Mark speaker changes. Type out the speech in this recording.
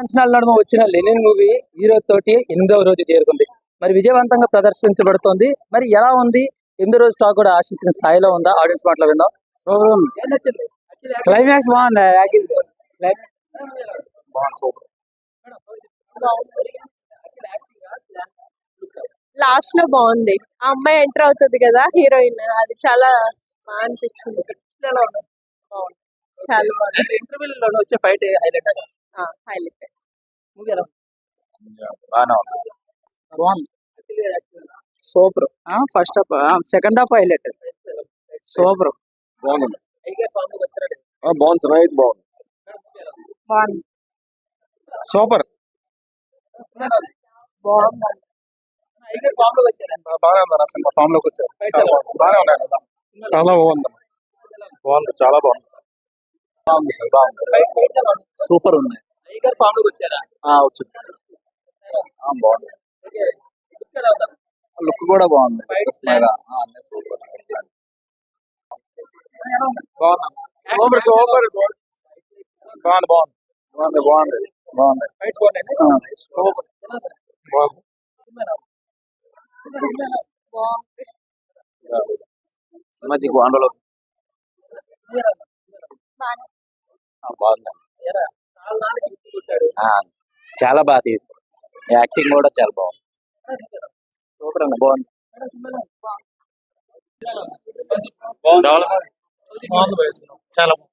Speaker 1: అంచనాల నడుమ వచ్చిన లెనిన్ మూవీ హీరో తోటి 8వ రోజు చేరుకుంది. మరి విజయవంతంగా ప్రదర్శించబడుతోంది. మరి ఎలా ఉంది? 8వ రోజు టాక్ కూడా ఆశించిన స్థాయిలో ఉందా? ఆడియన్స్ మాటలు విందాం. ఏం నచ్చింది?
Speaker 2: క్లైమాక్స్ బాగుంది.
Speaker 3: లాస్ట్ లో బాగుంది. ఆ అమ్మాయి ఎంటర్ అవుతుంది కదా హీరోయిన్, అది చాలా బాగా అనిపించింది. చాలా బాగుంది.
Speaker 1: ఇంటర్వ్యూలో వచ్చే ఫైట్ హైలైట్.
Speaker 3: హైలైట్.
Speaker 1: మూవీ ఎలా
Speaker 2: బాగానే ఉంది.
Speaker 1: బాగుంది?
Speaker 2: Super. First half, second half highlight. Super.
Speaker 1: బాగుంది.
Speaker 2: బాగుంది. రైట్ బాగుంది.
Speaker 3: బాగుంది.
Speaker 2: సూపర్.
Speaker 3: బాగుంది.
Speaker 1: ఫామ్ లోకి వచ్చారు.
Speaker 2: బాగా ఉన్నారు అసలు. ఫామ్ లోకి వచ్చారు. బాగానే ఉన్నారు. చాలా బాగుంది. బాగుంది. చాలా బాగుంది. బాగుంది సార్. బాగుంది. సూపర్ ఉంది.
Speaker 1: టైగర్ ఫామ్ లోకి వచ్చారా?
Speaker 2: వచ్చింది. బాగుంది. లుక్ కూడా బాగుంది. సూపర్.
Speaker 1: బాగుంది.
Speaker 2: సూపర్. బాగుంది. బాగుంది. బాగుంది. బాగుంది.
Speaker 1: ఫైట్స్ బాగున్నాయి.
Speaker 2: సూపర్. బాగుంది. మధ్య గోండలో బాగుంది. చాలా బాగా తీస్తారు. యాక్టింగ్ కూడా చాలా బాగుంది. సూపర్ అండి. బాగుంది. చాలా
Speaker 3: బాగుంది.